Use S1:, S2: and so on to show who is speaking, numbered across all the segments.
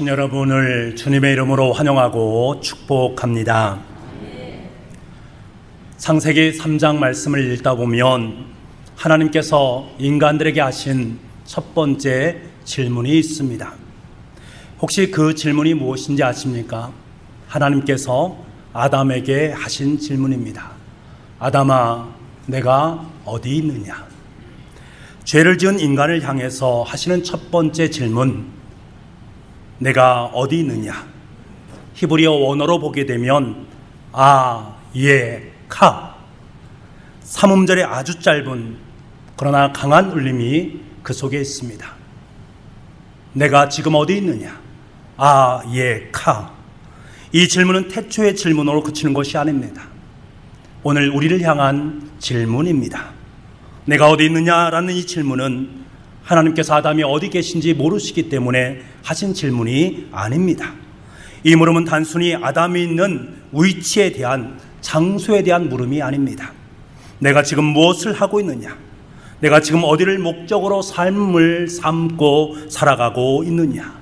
S1: 여러분을 주님의 이름으로 환영하고 축복합니다. 창세기 3장 말씀을 읽다 보면 하나님께서 인간들에게 하신 첫 번째 질문이 있습니다. 혹시 그 질문이 무엇인지 아십니까? 하나님께서 아담에게 하신 질문입니다. 아담아, 내가 어디 있느냐? 죄를 지은 인간을 향해서 하시는 첫 번째 질문, 내가 어디 있느냐? 히브리어 원어로 보게 되면 카, 삼음절의 아주 짧은 그러나 강한 울림이 그 속에 있습니다. 내가 지금 어디 있느냐? 카. 이 질문은 태초의 질문으로 그치는 것이 아닙니다. 오늘 우리를 향한 질문입니다. 내가 어디 있느냐라는 이 질문은 하나님께서 아담이 어디 계신지 모르시기 때문에 하신 질문이 아닙니다. 이 물음은 단순히 아담이 있는 위치에 대한, 장소에 대한 물음이 아닙니다. 내가 지금 무엇을 하고 있느냐? 내가 지금 어디를 목적으로 삶을 삶고 살아가고 있느냐?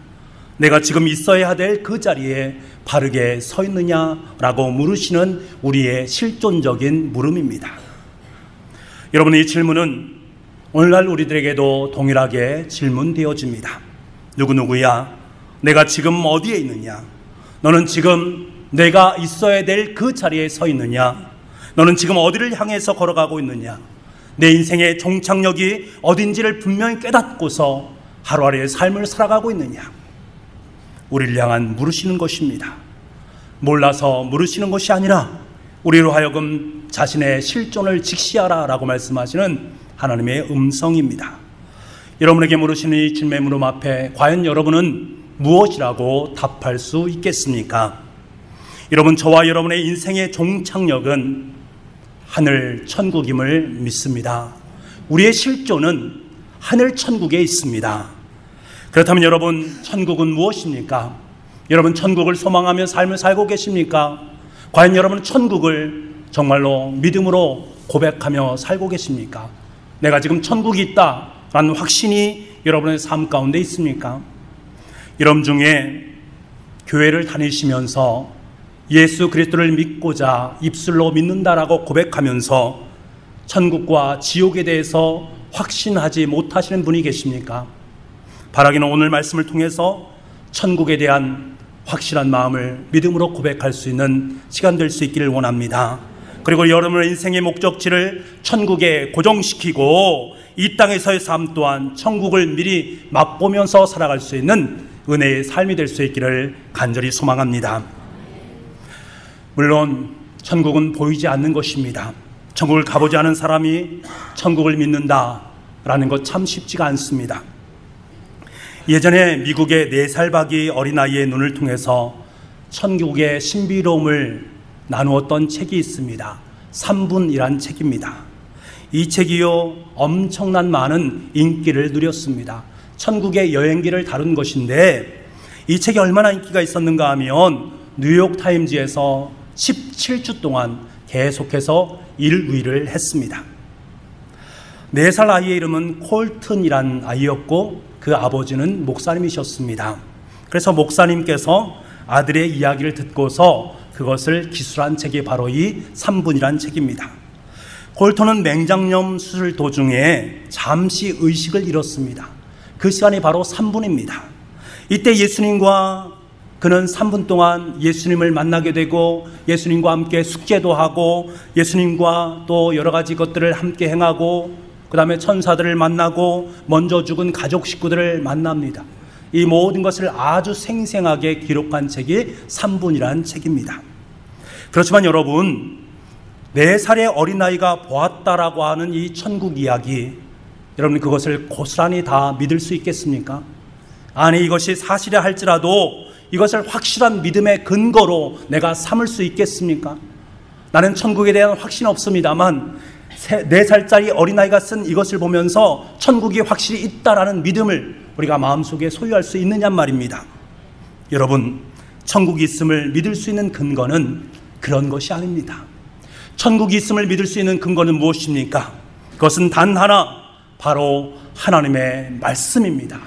S1: 내가 지금 있어야 될 그 자리에 바르게 서 있느냐라고 물으시는 우리의 실존적인 물음입니다. 여러분, 이 질문은 오늘날 우리들에게도 동일하게 질문되어집니다. 누구야? 내가 지금 어디에 있느냐? 너는 지금 내가 있어야 될 그 자리에 서 있느냐? 너는 지금 어디를 향해서 걸어가고 있느냐? 내 인생의 종착역이 어딘지를 분명히 깨닫고서 하루하루의 삶을 살아가고 있느냐? 우리를 향한 물으시는 것입니다. 몰라서 물으시는 것이 아니라 우리로 하여금 자신의 실존을 직시하라 라고 말씀하시는 하나님의 음성입니다. 여러분에게 물으시는 이 질문의 물음 앞에 과연 여러분은 무엇이라고 답할 수 있겠습니까? 여러분, 저와 여러분의 인생의 종착역은 하늘 천국임을 믿습니다. 우리의 실존은 하늘 천국에 있습니다. 그렇다면 여러분, 천국은 무엇입니까? 여러분, 천국을 소망하며 삶을 살고 계십니까? 과연 여러분은 천국을 정말로 믿음으로 고백하며 살고 계십니까? 내가 지금 천국이 있다라는 확신이 여러분의 삶 가운데 있습니까? 여러분 중에 교회를 다니시면서 예수 그리스도를 믿고자 입술로 믿는다라고 고백하면서 천국과 지옥에 대해서 확신하지 못하시는 분이 계십니까? 바라기는 오늘 말씀을 통해서 천국에 대한 확실한 마음을 믿음으로 고백할 수 있는 시간 될 수 있기를 원합니다. 그리고 여러분의 인생의 목적지를 천국에 고정시키고 이 땅에서의 삶 또한 천국을 미리 맛보면서 살아갈 수 있는 은혜의 삶이 될 수 있기를 간절히 소망합니다. 물론 천국은 보이지 않는 것입니다. 천국을 가보지 않은 사람이 천국을 믿는다라는 것 참 쉽지가 않습니다. 예전에 미국의 4살 박이 어린아이의 눈을 통해서 천국의 신비로움을 나누었던 책이 있습니다. 3분이란 책입니다. 이 책이요, 엄청난 많은 인기를 누렸습니다. 천국의 여행기를 다룬 것인데 이 책이 얼마나 인기가 있었는가 하면 뉴욕타임즈에서 17주 동안 계속해서 1위를 했습니다. 4살 아이의 이름은 콜튼이란 아이였고 그 아버지는 목사님이셨습니다. 그래서 목사님께서 아들의 이야기를 듣고서 그것을 기술한 책이 바로 이 3분이란 책입니다. 콜턴은 맹장염 수술 도중에 잠시 의식을 잃었습니다. 그 시간이 바로 3분입니다. 이때 예수님과 그는 3분 동안 예수님을 만나게 되고 예수님과 함께 숙제도 하고 예수님과 또 여러 가지 것들을 함께 행하고 그 다음에 천사들을 만나고 먼저 죽은 가족 식구들을 만납니다. 이 모든 것을 아주 생생하게 기록한 책이 3분이라는 책입니다. 그렇지만 여러분, 4살의 어린아이가 보았다라고 하는 이 천국 이야기, 여러분 그것을 고스란히 다 믿을 수 있겠습니까? 아니, 이것이 사실이라 할지라도 이것을 확실한 믿음의 근거로 내가 삼을 수 있겠습니까? 나는 천국에 대한 확신 없습니다만 4살짜리 어린아이가 쓴 이것을 보면서 천국이 확실히 있다라는 믿음을 우리가 마음속에 소유할 수 있느냐 말입니다. 여러분, 천국이 있음을 믿을 수 있는 근거는 그런 것이 아닙니다. 천국이 있음을 믿을 수 있는 근거는 무엇입니까? 그것은 단 하나, 바로 하나님의 말씀입니다.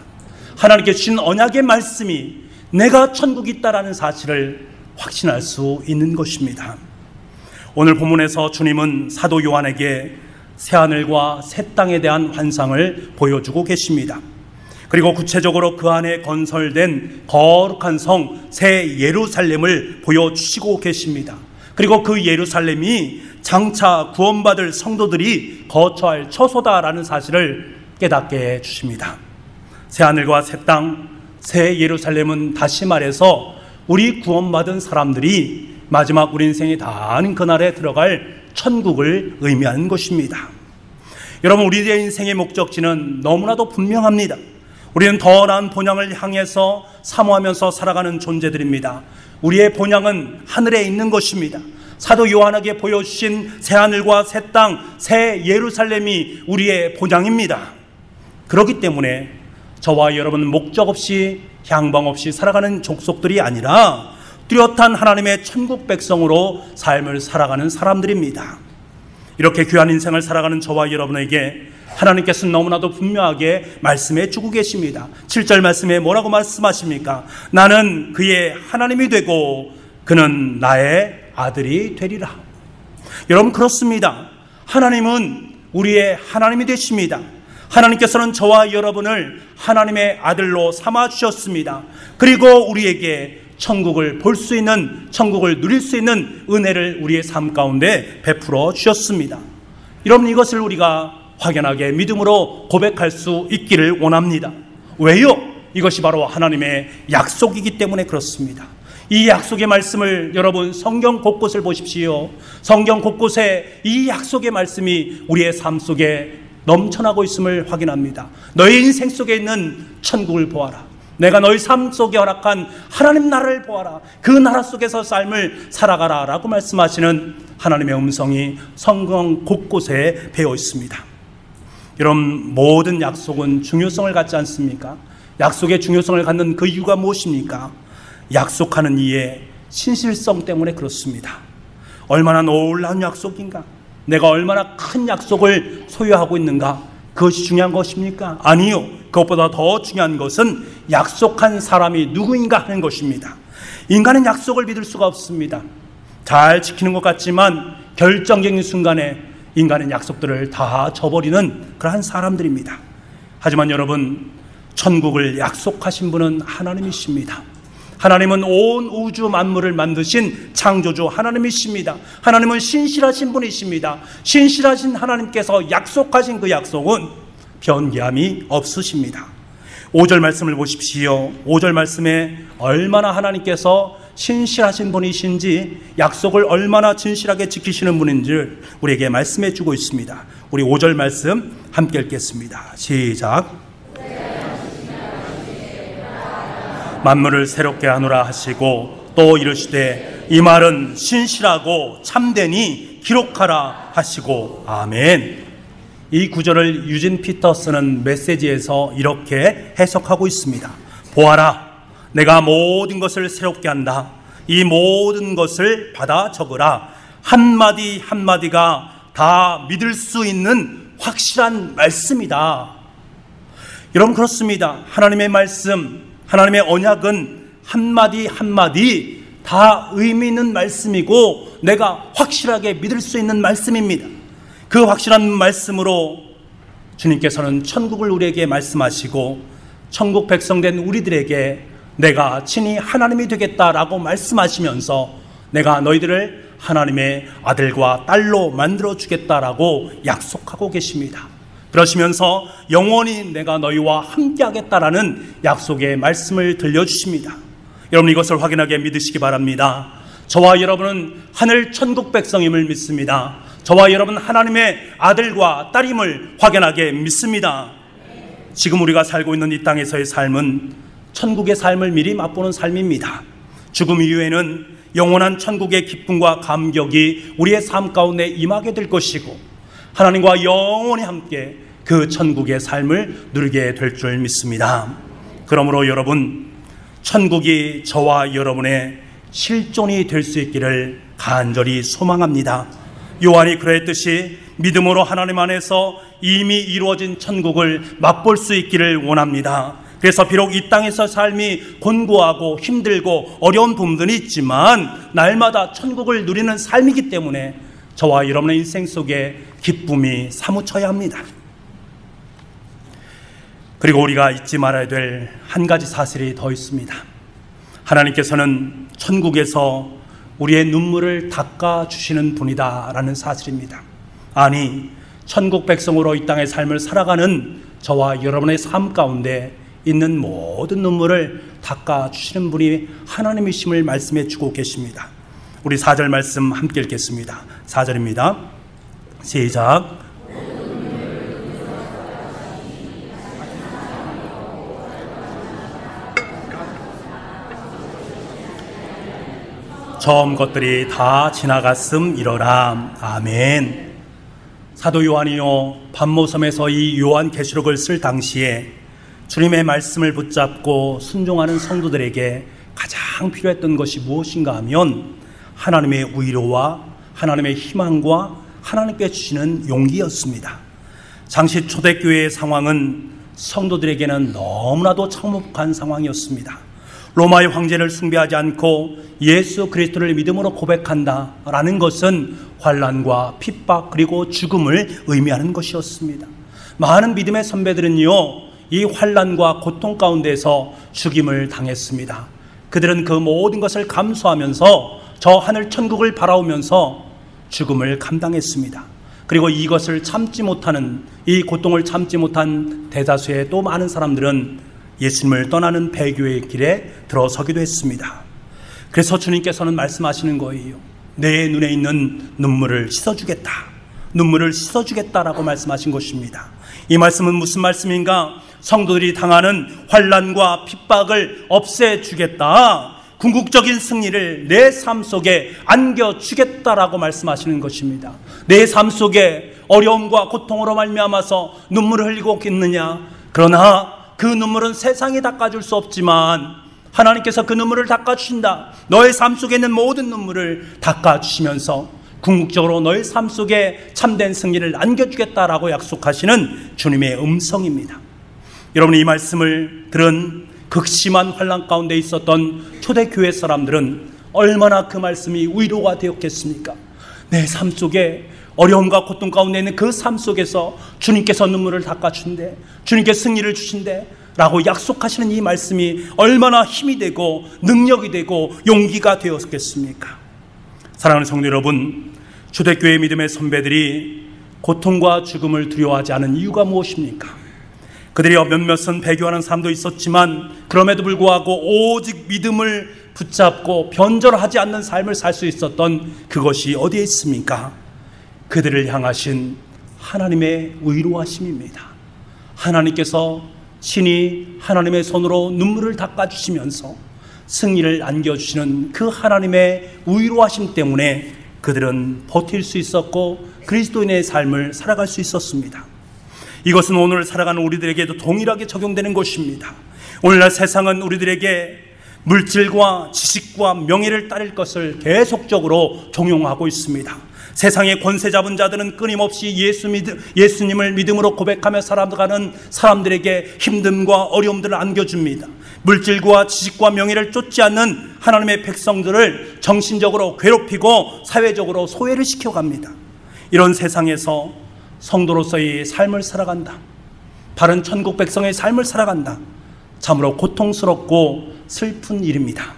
S1: 하나님께 주신 언약의 말씀이 내가 천국이 있다라는 사실을 확신할 수 있는 것입니다. 오늘 본문에서 주님은 사도 요한에게 새하늘과 새 땅에 대한 환상을 보여주고 계십니다. 그리고 구체적으로 그 안에 건설된 거룩한 성 새 예루살렘을 보여주시고 계십니다. 그리고 그 예루살렘이 장차 구원받을 성도들이 거처할 처소다라는 사실을 깨닫게 해주십니다. 새하늘과 새 땅, 새 예루살렘은 다시 말해서 우리 구원받은 사람들이 마지막 우리 인생이 다 아닌 그날에 들어갈 천국을 의미하는 것입니다. 여러분, 우리의 인생의 목적지는 너무나도 분명합니다. 우리는 더 나은 본향을 향해서 사모하면서 살아가는 존재들입니다. 우리의 본향은 하늘에 있는 것입니다. 사도 요한에게 보여주신 새하늘과 새 땅, 새 예루살렘이 우리의 본향입니다. 그렇기 때문에 저와 여러분은 목적 없이 향방 없이 살아가는 족속들이 아니라 뚜렷한 하나님의 천국 백성으로 삶을 살아가는 사람들입니다. 이렇게 귀한 인생을 살아가는 저와 여러분에게 하나님께서는 너무나도 분명하게 말씀해 주고 계십니다. 7절 말씀에 뭐라고 말씀하십니까? 나는 그의 하나님이 되고 그는 나의 아들이 되리라. 여러분, 그렇습니다. 하나님은 우리의 하나님이 되십니다. 하나님께서는 저와 여러분을 하나님의 아들로 삼아 주셨습니다. 그리고 우리에게 천국을 볼 수 있는, 천국을 누릴 수 있는 은혜를 우리의 삶 가운데 베풀어 주셨습니다. 여러분, 이것을 우리가 확연하게 믿음으로 고백할 수 있기를 원합니다. 왜요? 이것이 바로 하나님의 약속이기 때문에 그렇습니다. 이 약속의 말씀을 여러분 성경 곳곳을 보십시오. 성경 곳곳에 이 약속의 말씀이 우리의 삶 속에 넘쳐나고 있음을 확인합니다. 너의 인생 속에 있는 천국을 보아라. 내가 너희 삶 속에 허락한 하나님 나라를 보아라. 그 나라 속에서 삶을 살아가라 라고 말씀하시는 하나님의 음성이 성경 곳곳에 배어 있습니다. 여러분, 모든 약속은 중요성을 갖지 않습니까? 약속의 중요성을 갖는 그 이유가 무엇입니까? 약속하는 이의 신실성 때문에 그렇습니다. 얼마나 놀라운 약속인가? 내가 얼마나 큰 약속을 소유하고 있는가? 그것이 중요한 것입니까? 아니요. 그것보다 더 중요한 것은 약속한 사람이 누구인가 하는 것입니다. 인간은 약속을 믿을 수가 없습니다. 잘 지키는 것 같지만 결정적인 순간에 인간은 약속들을 다 저버리는 그러한 사람들입니다. 하지만 여러분, 천국을 약속하신 분은 하나님이십니다. 하나님은 온 우주 만물을 만드신 창조주 하나님이십니다. 하나님은 신실하신 분이십니다. 신실하신 하나님께서 약속하신 그 약속은 변개함이 없으십니다. 5절 말씀을 보십시오. 5절 말씀에 얼마나 하나님께서 신실하신 분이신지, 약속을 얼마나 진실하게 지키시는 분인지를 우리에게 말씀해 주고 있습니다. 우리 5절 말씀 함께 읽겠습니다. 시작. 만물을 새롭게 하노라 하시고 또 이르시되 이 말은 신실하고 참되니 기록하라 하시고. 아멘. 이 구절을 유진 피터스는 메시지에서 이렇게 해석하고 있습니다. 보아라, 내가 모든 것을 새롭게 한다. 이 모든 것을 받아 적으라. 한마디 한마디가 다 믿을 수 있는 확실한 말씀이다. 여러분, 그렇습니다. 하나님의 말씀, 하나님의 언약은 한마디 한마디 다 의미 있는 말씀이고 내가 확실하게 믿을 수 있는 말씀입니다. 그 확실한 말씀으로 주님께서는 천국을 우리에게 말씀하시고 천국 백성된 우리들에게 내가 친히 하나님이 되겠다라고 말씀하시면서 내가 너희들을 하나님의 아들과 딸로 만들어 주겠다라고 약속하고 계십니다. 그러시면서 영원히 내가 너희와 함께 하겠다라는 약속의 말씀을 들려주십니다. 여러분, 이것을 확인하게 믿으시기 바랍니다. 저와 여러분은 하늘 천국 백성임을 믿습니다. 저와 여러분 하나님의 아들과 딸임을 확연하게 믿습니다. 지금 우리가 살고 있는 이 땅에서의 삶은 천국의 삶을 미리 맛보는 삶입니다. 죽음 이후에는 영원한 천국의 기쁨과 감격이 우리의 삶 가운데 임하게 될 것이고 하나님과 영원히 함께 그 천국의 삶을 누리게 될 줄 믿습니다. 그러므로 여러분, 천국이 저와 여러분의 실존이 될 수 있기를 간절히 소망합니다. 요한이 그랬듯이 믿음으로 하나님 안에서 이미 이루어진 천국을 맛볼 수 있기를 원합니다. 그래서 비록 이 땅에서 삶이 곤고하고 힘들고 어려운 부분들이 있지만 날마다 천국을 누리는 삶이기 때문에 저와 여러분의 인생 속에 기쁨이 사무쳐야 합니다. 그리고 우리가 잊지 말아야 될 한 가지 사실이 더 있습니다. 하나님께서는 천국에서 우리의 눈물을 닦아주시는 분이다라는 사실입니다. 아니, 천국 백성으로 이 땅의 삶을 살아가는 저와 여러분의 삶 가운데 있는 모든 눈물을 닦아주시는 분이 하나님이심을 말씀해 주고 계십니다. 우리 4절 말씀 함께 읽겠습니다. 4절입니다. 시작. 처음 것들이 다 지나갔음이러라. 아멘. 사도 요한이요, 반모섬에서 이 요한계시록을 쓸 당시에 주님의 말씀을 붙잡고 순종하는 성도들에게 가장 필요했던 것이 무엇인가 하면 하나님의 위로와 하나님의 희망과 하나님께 주시는 용기였습니다. 당시 초대교회의 상황은 성도들에게는 너무나도 참혹한 상황이었습니다. 로마의 황제를 숭배하지 않고 예수 그리스도를 믿음으로 고백한다라는 것은 환난과 핍박 그리고 죽음을 의미하는 것이었습니다. 많은 믿음의 선배들은요, 이 환난과 고통 가운데서 죽임을 당했습니다. 그들은 그 모든 것을 감수하면서 저 하늘 천국을 바라오면서 죽음을 감당했습니다. 그리고 이것을 참지 못하는, 이 고통을 참지 못한 대다수의 또 많은 사람들은 예수님을 떠나는 배교의 길에 들어서기도 했습니다. 그래서 주님께서는 말씀하시는 거예요. 내 눈에 있는 눈물을 씻어주겠다. 눈물을 씻어주겠다라고 말씀하신 것입니다. 이 말씀은 무슨 말씀인가? 성도들이 당하는 환난과 핍박을 없애주겠다. 궁극적인 승리를 내 삶 속에 안겨주겠다라고 말씀하시는 것입니다. 내 삶 속에 어려움과 고통으로 말미암아서 눈물을 흘리고 있느냐? 그러나 그 눈물은 세상이 닦아줄 수 없지만 하나님께서 그 눈물을 닦아주신다. 너의 삶 속에 있는 모든 눈물을 닦아주시면서 궁극적으로 너의 삶 속에 참된 승리를 안겨주겠다라고 약속하시는 주님의 음성입니다. 여러분, 이 말씀을 들은 극심한 환난 가운데 있었던 초대교회 사람들은 얼마나 그 말씀이 위로가 되었겠습니까? 내 삶 속에 어려움과 고통 가운데 있는 그 삶 속에서 주님께서 눈물을 닦아준대, 주님께 승리를 주신대 라고 약속하시는 이 말씀이 얼마나 힘이 되고 능력이 되고 용기가 되었겠습니까? 사랑하는 성도 여러분, 초대교회 믿음의 선배들이 고통과 죽음을 두려워하지 않은 이유가 무엇입니까? 그들이 몇몇은 배교하는 사람도 있었지만 그럼에도 불구하고 오직 믿음을 붙잡고 변절하지 않는 삶을 살 수 있었던 그것이 어디에 있습니까? 그들을 향하신 하나님의 위로하심입니다. 하나님께서 친히 하나님의 손으로 눈물을 닦아주시면서 승리를 안겨주시는 그 하나님의 위로하심 때문에 그들은 버틸 수 있었고 그리스도인의 삶을 살아갈 수 있었습니다. 이것은 오늘 살아가는 우리들에게도 동일하게 적용되는 것입니다. 오늘날 세상은 우리들에게 물질과 지식과 명예를 따를 것을 계속적으로 종용하고 있습니다. 세상의 권세 잡은 자들은 끊임없이 예수님을 믿음으로 고백하며 살아가는 사람들에게 힘듦과 어려움들을 안겨줍니다. 물질과 지식과 명예를 쫓지 않는 하나님의 백성들을 정신적으로 괴롭히고 사회적으로 소외를 시켜갑니다. 이런 세상에서 성도로서의 삶을 살아간다, 바른 천국 백성의 삶을 살아간다, 참으로 고통스럽고 슬픈 일입니다.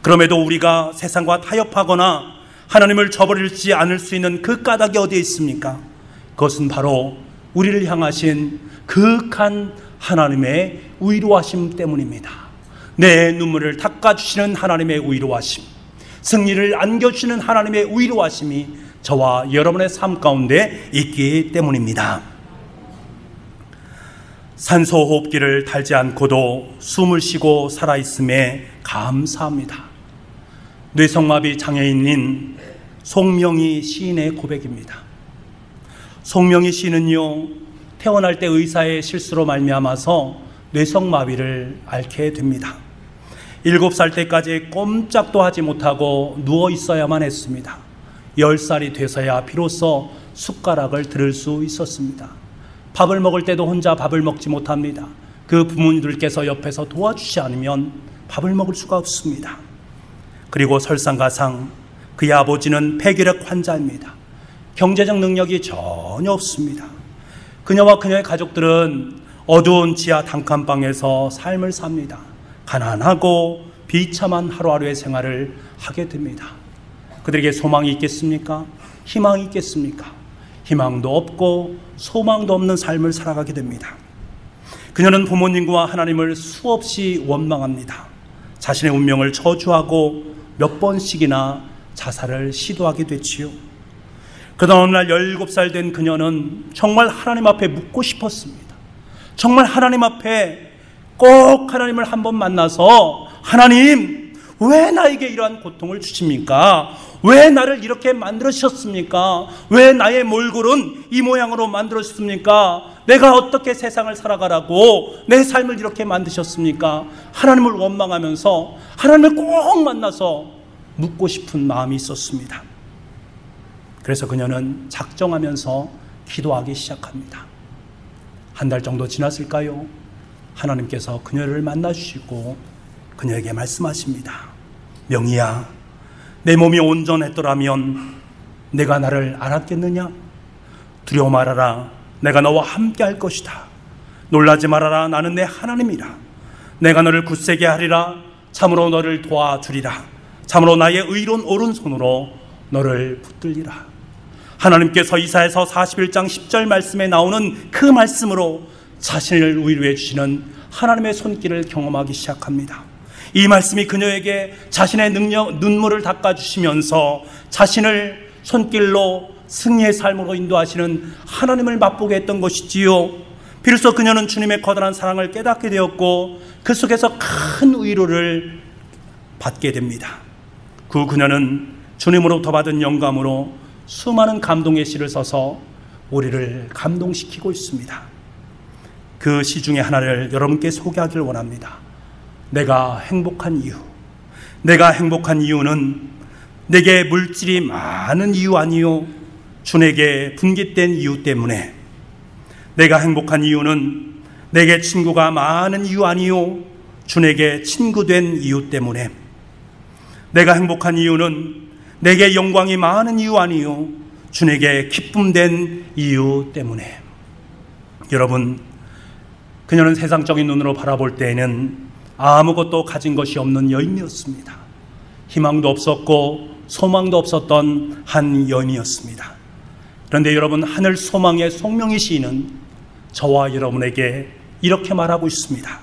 S1: 그럼에도 우리가 세상과 타협하거나 하나님을 저버리지 않을 수 있는 그 까닭이 어디에 있습니까? 그것은 바로 우리를 향하신 극한 하나님의 위로하심 때문입니다. 내 눈물을 닦아주시는 하나님의 위로하심, 승리를 안겨주시는 하나님의 위로하심이 저와 여러분의 삶 가운데 있기 때문입니다. 산소호흡기를 달지 않고도 숨을 쉬고 살아있음에 감사합니다. 뇌성마비 장애인인 송명희 시인의 고백입니다. 송명희 시인은요, 태어날 때 의사의 실수로 말미암아서 뇌성마비를 앓게 됩니다. 7살 때까지 꼼짝도 하지 못하고 누워 있어야만 했습니다. 10살이 돼서야 비로소 숟가락을 들을 수 있었습니다. 밥을 먹을 때도 혼자 밥을 먹지 못합니다. 그 부모님들께서 옆에서 도와주지 않으면 밥을 먹을 수가 없습니다. 그리고 설상가상 그의 아버지는 폐결핵 환자입니다. 경제적 능력이 전혀 없습니다. 그녀와 그녀의 가족들은 어두운 지하 단칸방에서 삶을 삽니다. 가난하고 비참한 하루하루의 생활을 하게 됩니다. 그들에게 소망이 있겠습니까? 희망이 있겠습니까? 희망도 없고 소망도 없는 삶을 살아가게 됩니다. 그녀는 부모님과 하나님을 수없이 원망합니다. 자신의 운명을 저주하고 몇 번씩이나 자살을 시도하게 됐지요. 그러던 어느 날 17살 된 그녀는 정말 하나님 앞에 묻고 싶었습니다. 정말 하나님 앞에 꼭 하나님을 한번 만나서 하나님, 왜 나에게 이러한 고통을 주십니까? 왜 나를 이렇게 만들으셨습니까? 왜 나의 몰골은 이 모양으로 만들으셨습니까? 내가 어떻게 세상을 살아가라고 내 삶을 이렇게 만드셨습니까? 하나님을 원망하면서 하나님을 꼭 만나서 묻고 싶은 마음이 있었습니다. 그래서 그녀는 작정하면서 기도하기 시작합니다. 한 달 정도 지났을까요? 하나님께서 그녀를 만나주시고 그녀에게 말씀하십니다. 명희야, 내 몸이 온전했더라면 내가 나를 알았겠느냐? 두려워 말아라. 내가 너와 함께 할 것이다. 놀라지 말아라. 나는 내 하나님이라. 내가 너를 굳세게 하리라. 참으로 너를 도와주리라. 참으로 나의 의로운 오른손으로 너를 붙들리라. 하나님께서 이사야서 41장 10절 말씀에 나오는 그 말씀으로 자신을 위로해 주시는 하나님의 손길을 경험하기 시작합니다. 이 말씀이 그녀에게 자신의 눈물을 닦아주시면서 자신을 손길로 승리의 삶으로 인도하시는 하나님을 맛보게 했던 것이지요. 비로소 그녀는 주님의 커다란 사랑을 깨닫게 되었고 그 속에서 큰 위로를 받게 됩니다. 그 그녀는 주님으로부터 받은 영감으로 수많은 감동의 시를 써서 우리를 감동시키고 있습니다. 그 시 중에 하나를 여러분께 소개하기를 원합니다. 내가 행복한 이유. 내가 행복한 이유는 내게 물질이 많은 이유 아니요 주에게 분깃된 이유 때문에. 내가 행복한 이유는 내게 친구가 많은 이유 아니요 주에게 친구된 이유 때문에. 내가 행복한 이유는 내게 영광이 많은 이유 아니요 주에게 기쁨된 이유 때문에. 여러분, 그녀는 세상적인 눈으로 바라볼 때에는 아무것도 가진 것이 없는 여인이었습니다. 희망도 없었고 소망도 없었던 한 여인이었습니다. 그런데 여러분, 하늘 소망의 송명희 시인은 저와 여러분에게 이렇게 말하고 있습니다.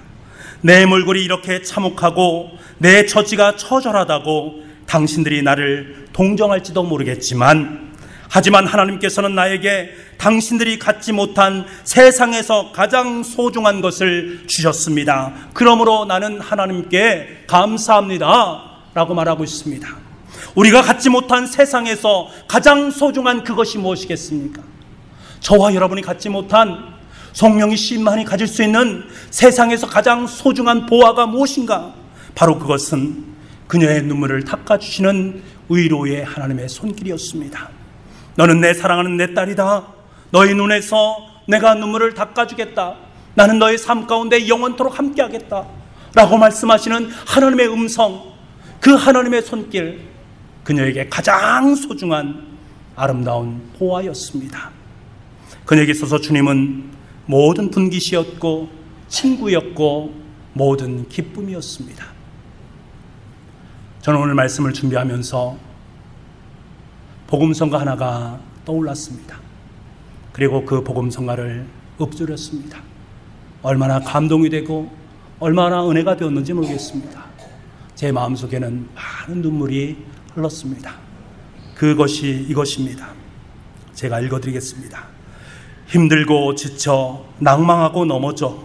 S1: 내 몰골이 이렇게 참혹하고 내 처지가 처절하다고 당신들이 나를 동정할지도 모르겠지만, 하지만 하나님께서는 나에게 당신들이 갖지 못한 세상에서 가장 소중한 것을 주셨습니다. 그러므로 나는 하나님께 감사합니다 라고 말하고 있습니다. 우리가 갖지 못한 세상에서 가장 소중한 그것이 무엇이겠습니까? 저와 여러분이 갖지 못한, 송명희 시인만이 가질 수 있는 세상에서 가장 소중한 보화가 무엇인가? 바로 그것은 그녀의 눈물을 닦아주시는 위로의 하나님의 손길이었습니다. 너는 내 사랑하는 내 딸이다. 너의 눈에서 내가 눈물을 닦아주겠다. 나는 너의 삶 가운데 영원토록 함께하겠다 라고 말씀하시는 하나님의 음성, 그 하나님의 손길, 그녀에게 가장 소중한 아름다운 보화였습니다. 그녀에게 있어서 주님은 모든 분깃이었고 친구였고 모든 기쁨이었습니다. 저는 오늘 말씀을 준비하면서 복음성가 하나가 떠올랐습니다. 그리고 그 복음성가를 읊조렸습니다. 얼마나 감동이 되고 얼마나 은혜가 되었는지 모르겠습니다. 제 마음속에는 많은 눈물이 흘렀습니다. 그것이 이것입니다. 제가 읽어드리겠습니다. 힘들고 지쳐 낭망하고 넘어져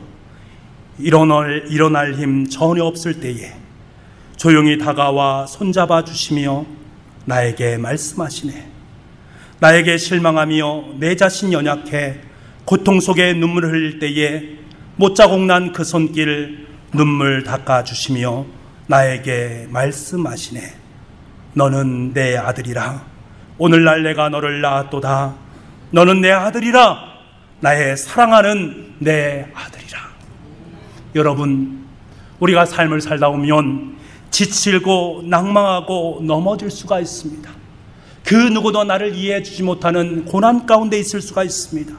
S1: 일어날 힘 전혀 없을 때에 조용히 다가와 손잡아 주시며 나에게 말씀하시네. 나에게 실망하며 내 자신 연약해 고통 속에 눈물을 흘릴 때에 못자국 난 그 손길 눈물 닦아주시며 나에게 말씀하시네. 너는 내 아들이라. 오늘날 내가 너를 낳았도다. 너는 내 아들이라. 나의 사랑하는 내 아들이라. 여러분, 우리가 삶을 살다 보면 지치고 낭망하고 넘어질 수가 있습니다. 그 누구도 나를 이해해 주지 못하는 고난 가운데 있을 수가 있습니다.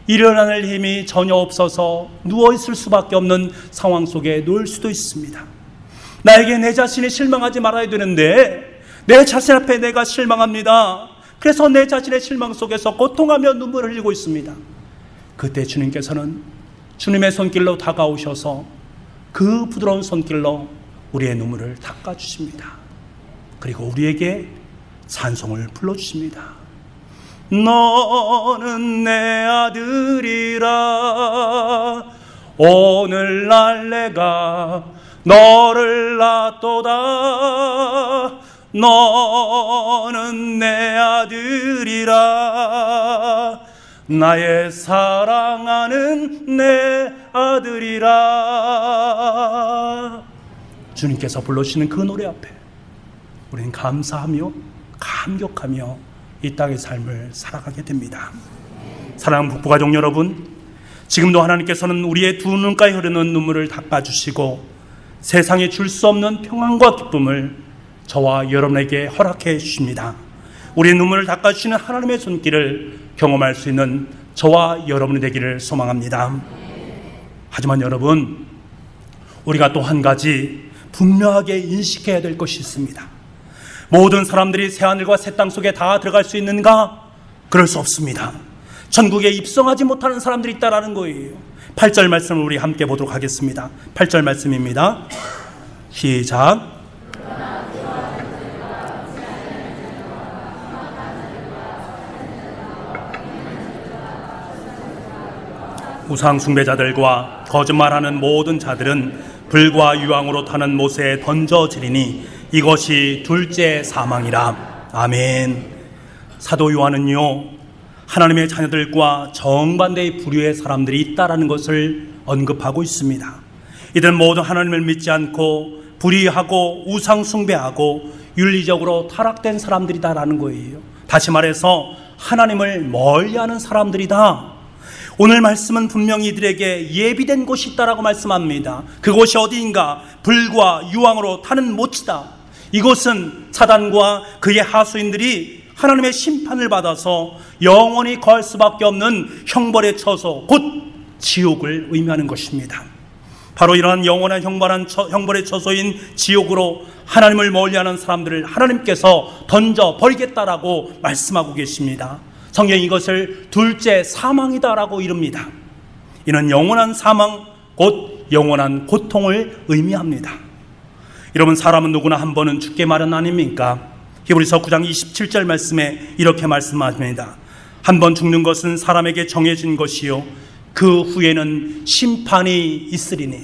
S1: 일어나는 힘이 전혀 없어서 누워있을 수밖에 없는 상황 속에 놓일 수도 있습니다. 나에게 내 자신이 실망하지 말아야 되는데 내 자신 앞에 내가 실망합니다. 그래서 내 자신의 실망 속에서 고통하며 눈물을 흘리고 있습니다. 그때 주님께서는 주님의 손길로 다가오셔서 그 부드러운 손길로 우리의 눈물을 닦아주십니다. 그리고 우리에게 찬송을 불러주십니다. 너는 내 아들이라 오늘날 내가 너를 낳았도다. 너는 내 아들이라 나의 사랑하는 내 아들이라. 주님께서 불러주시는 그 노래 앞에 우리는 감사하며 감격하며 이 땅의 삶을 살아가게 됩니다. 사랑하는 북부가족 여러분, 지금도 하나님께서는 우리의 두 눈가에 흐르는 눈물을 닦아주시고 세상에 줄 수 없는 평안과 기쁨을 저와 여러분에게 허락해 주십니다. 우리의 눈물을 닦아주시는 하나님의 손길을 경험할 수 있는 저와 여러분이 되기를 소망합니다. 하지만 여러분, 우리가 또 한 가지 분명하게 인식해야 될 것이 있습니다. 모든 사람들이 새하늘과 새 땅 속에 다 들어갈 수 있는가? 그럴 수 없습니다. 천국에 입성하지 못하는 사람들이 있다라는 거예요. 8절 말씀을 우리 함께 보도록 하겠습니다. 8절 말씀입니다. 시작. 우상 숭배자들과 거짓말하는 모든 자들은 불과 유황으로 타는 못에 던져지리니 이것이 둘째 사망이라. 아멘. 사도 요한은요, 하나님의 자녀들과 정반대의 부류의 사람들이 있다라는 것을 언급하고 있습니다. 이들은 모두 하나님을 믿지 않고 불의하고 우상 숭배하고 윤리적으로 타락된 사람들이다라는 거예요. 다시 말해서 하나님을 멀리하는 사람들이다. 오늘 말씀은 분명히 이들에게 예비된 곳이 있다라고 말씀합니다. 그곳이 어디인가? 불과 유황으로 타는 못이다. 이곳은 사단과 그의 하수인들이 하나님의 심판을 받아서 영원히 거할 수밖에 없는 형벌의 처소, 곧 지옥을 의미하는 것입니다. 바로 이러한 영원한 형벌의 처소인 지옥으로 하나님을 멀리하는 사람들을 하나님께서 던져버리겠다라고 말씀하고 계십니다. 성경이 이것을 둘째 사망이다라고 이릅니다. 이는 영원한 사망, 곧 영원한 고통을 의미합니다. 여러분, 사람은 누구나 한 번은 죽게 마련 아닙니까? 히브리서 9장 27절 말씀에 이렇게 말씀합니다. 한 번 죽는 것은 사람에게 정해진 것이요 그 후에는 심판이 있으리니.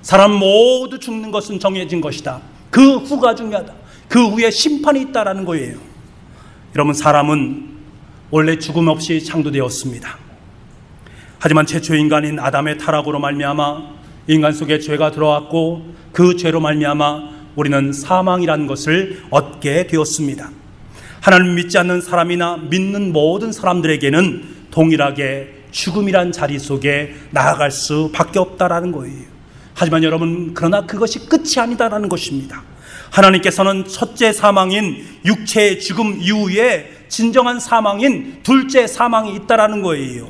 S1: 사람 모두 죽는 것은 정해진 것이다. 그 후가 중요하다. 그 후에 심판이 있다라는 거예요. 여러분, 사람은 원래 죽음 없이 창조되었습니다. 하지만 최초의 인간인 아담의 타락으로 말미암아 인간 속에 죄가 들어왔고 그 죄로 말미암아 우리는 사망이라는 것을 얻게 되었습니다. 하나님 믿지 않는 사람이나 믿는 모든 사람들에게는 동일하게 죽음이란 자리 속에 나아갈 수밖에 없다라는 거예요. 하지만 여러분, 그러나 그것이 끝이 아니다라는 것입니다. 하나님께서는 첫째 사망인 육체의 죽음 이후에 진정한 사망인 둘째 사망이 있다라는 거예요.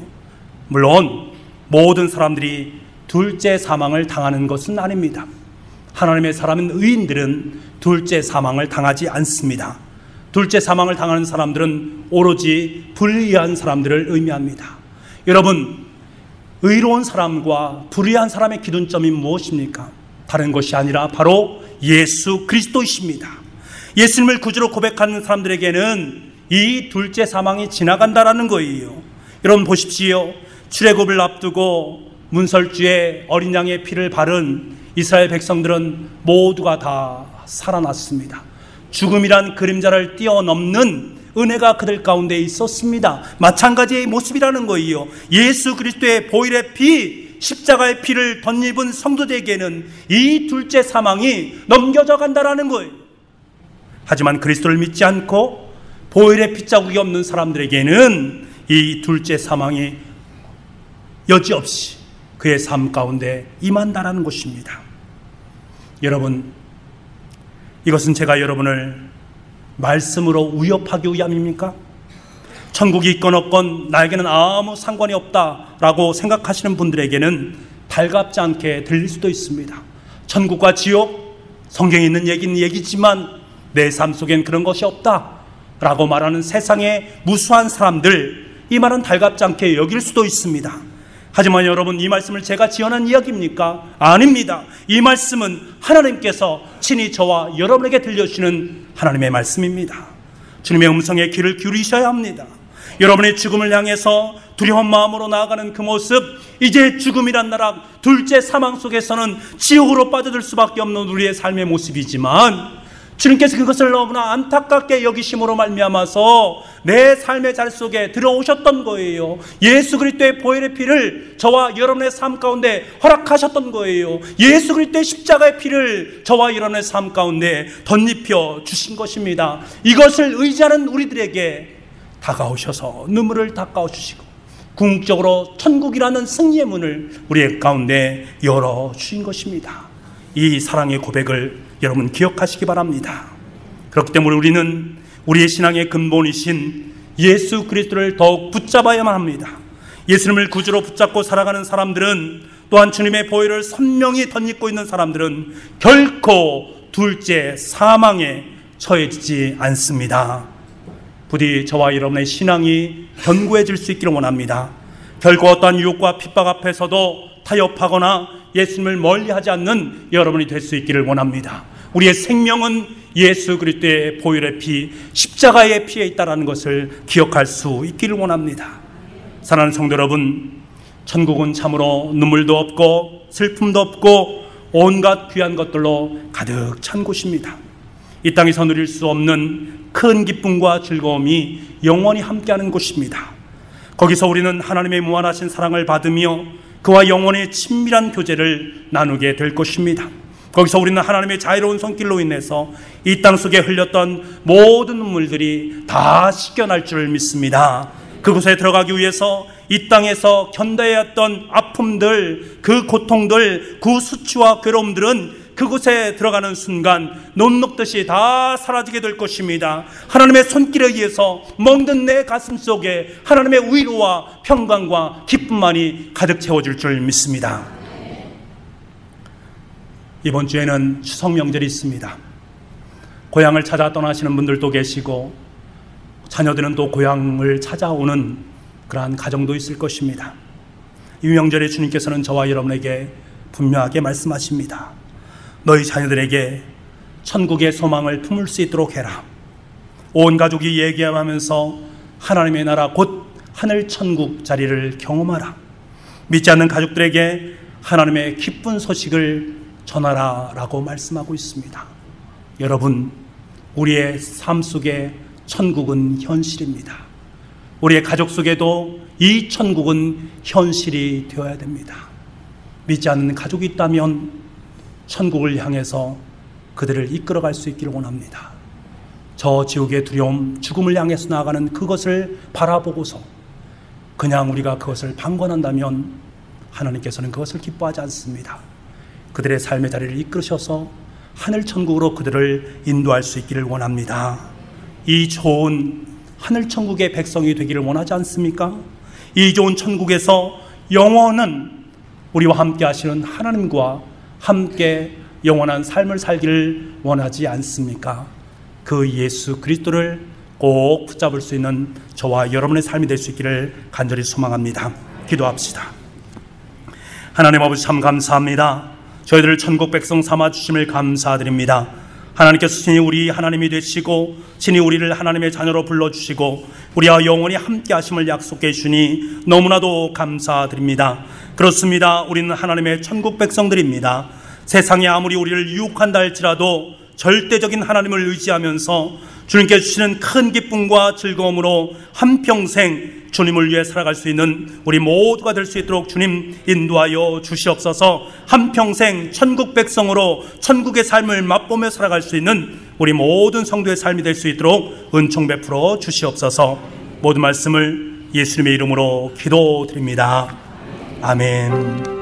S1: 물론 모든 사람들이 둘째 사망을 당하는 것은 아닙니다. 하나님의 사람인 의인들은 둘째 사망을 당하지 않습니다. 둘째 사망을 당하는 사람들은 오로지 불의한 사람들을 의미합니다. 여러분, 의로운 사람과 불의한 사람의 기준점이 무엇입니까? 다른 것이 아니라 바로 예수 그리스도이십니다. 예수님을 구주로 고백하는 사람들에게는 이 둘째 사망이 지나간다라는 거예요. 여러분 보십시오. 출애굽을 앞두고 문설주에 어린 양의 피를 바른 이스라엘 백성들은 모두가 다 살아났습니다. 죽음이란 그림자를 뛰어넘는 은혜가 그들 가운데 있었습니다. 마찬가지의 모습이라는 거예요. 예수 그리스도의 보혈의 피, 십자가의 피를 덧입은 성도들에게는 이 둘째 사망이 넘겨져 간다라는 거예요. 하지만 그리스도를 믿지 않고 보혈의 핏자국이 없는 사람들에게는 이 둘째 사망이 여지없이 그의 삶 가운데 임한다라는 것입니다. 여러분, 이것은 제가 여러분을 말씀으로 위협하기 위함입니까? 천국이 있건 없건 나에게는 아무 상관이 없다라고 생각하시는 분들에게는 달갑지 않게 들릴 수도 있습니다. 천국과 지옥, 성경에 있는 얘기는 얘기지만 내 삶 속엔 그런 것이 없다라고 말하는 세상의 무수한 사람들, 이 말은 달갑지 않게 여길 수도 있습니다. 하지만 여러분, 이 말씀을 제가 지어낸 이야기입니까? 아닙니다. 이 말씀은 하나님께서 친히 저와 여러분에게 들려주시는 하나님의 말씀입니다. 주님의 음성에 귀를 기울이셔야 합니다. 여러분의 죽음을 향해서 두려운 마음으로 나아가는 그 모습, 이제 죽음이란 나락, 둘째 사망 속에서는 지옥으로 빠져들 수밖에 없는 우리의 삶의 모습이지만 주님께서 그것을 너무나 안타깝게 여기심으로 말미암아서 내 삶의 자리 속에 들어오셨던 거예요. 예수 그리스도의 보혈의 피를 저와 여러분의 삶 가운데 허락하셨던 거예요. 예수 그리스도의 십자가의 피를 저와 여러분의 삶 가운데 덧입혀 주신 것입니다. 이것을 의지하는 우리들에게 다가오셔서 눈물을 닦아주시고 궁극적으로 천국이라는 승리의 문을 우리의 가운데 열어주신 것입니다. 이 사랑의 고백을 여러분 기억하시기 바랍니다. 그렇기 때문에 우리는 우리의 신앙의 근본이신 예수 그리스도를 더욱 붙잡아야만 합니다. 예수님을 구주로 붙잡고 살아가는 사람들은, 또한 주님의 보혈을 선명히 덧입고 있는 사람들은 결코 둘째 사망에 처해지지 않습니다. 부디 저와 여러분의 신앙이 견고해질 수 있기를 원합니다. 결코 어떠한 유혹과 핍박 앞에서도 타협하거나 예수님을 멀리하지 않는 여러분이 될 수 있기를 원합니다. 우리의 생명은 예수 그리스도의 보혈의 피, 십자가의 피에 있다는 것을 기억할 수 있기를 원합니다. 사랑하는 성도 여러분, 천국은 참으로 눈물도 없고 슬픔도 없고 온갖 귀한 것들로 가득 찬 곳입니다. 이 땅에서 누릴 수 없는 큰 기쁨과 즐거움이 영원히 함께하는 곳입니다. 거기서 우리는 하나님의 무한하신 사랑을 받으며 그와 영원히 친밀한 교제를 나누게 될 것입니다. 거기서 우리는 하나님의 자유로운 손길로 인해서 이 땅 속에 흘렸던 모든 눈물들이 다 씻겨날 줄 믿습니다. 그곳에 들어가기 위해서 이 땅에서 견뎌야 했던 아픔들, 그 고통들, 그 수치와 괴로움들은 그곳에 들어가는 순간 눈 녹듯이 다 사라지게 될 것입니다. 하나님의 손길에 의해서 먹는 내 가슴 속에 하나님의 위로와 평강과 기쁨만이 가득 채워질 줄 믿습니다. 이번 주에는 추석 명절이 있습니다. 고향을 찾아 떠나시는 분들도 계시고 자녀들은 또 고향을 찾아오는 그러한 가정도 있을 것입니다. 이 명절에 주님께서는 저와 여러분에게 분명하게 말씀하십니다. 너희 자녀들에게 천국의 소망을 품을 수 있도록 해라. 온 가족이 얘기하면서 하나님의 나라 곧 하늘 천국 자리를 경험하라. 믿지 않는 가족들에게 하나님의 기쁜 소식을 전하라 라고 말씀하고 있습니다. 여러분, 우리의 삶 속에 천국은 현실입니다. 우리의 가족 속에도 이 천국은 현실이 되어야 됩니다. 믿지 않는 가족이 있다면 천국을 향해서 그들을 이끌어갈 수 있기를 원합니다. 저 지옥의 두려움, 죽음을 향해서 나아가는 그것을 바라보고서 그냥 우리가 그것을 방관한다면 하나님께서는 그것을 기뻐하지 않습니다. 그들의 삶의 자리를 이끌으셔서 하늘 천국으로 그들을 인도할 수 있기를 원합니다. 이 좋은 하늘 천국의 백성이 되기를 원하지 않습니까? 이 좋은 천국에서 영원은 우리와 함께 하시는 하나님과 함께 영원한 삶을 살기를 원하지 않습니까? 그 예수 그리스도를 꼭 붙잡을 수 있는 저와 여러분의 삶이 될 수 있기를 간절히 소망합니다. 기도합시다. 하나님 아버지, 참 감사합니다. 저희들을 천국 백성 삼아 주심을 감사드립니다. 하나님께서 친히 우리 하나님이 되시고 친히 우리를 하나님의 자녀로 불러주시고 우리와 영원히 함께 하심을 약속해 주니 너무나도 감사드립니다. 그렇습니다. 우리는 하나님의 천국 백성들입니다. 세상이 아무리 우리를 유혹한다 할지라도 절대적인 하나님을 의지하면서 주님께 주시는 큰 기쁨과 즐거움으로 한평생 주님을 위해 살아갈 수 있는 우리 모두가 될 수 있도록 주님 인도하여 주시옵소서. 한평생 천국 백성으로 천국의 삶을 맛보며 살아갈 수 있는 우리 모든 성도의 삶이 될 수 있도록 은총 베풀어 주시옵소서. 모든 말씀을 예수님의 이름으로 기도드립니다. 아멘.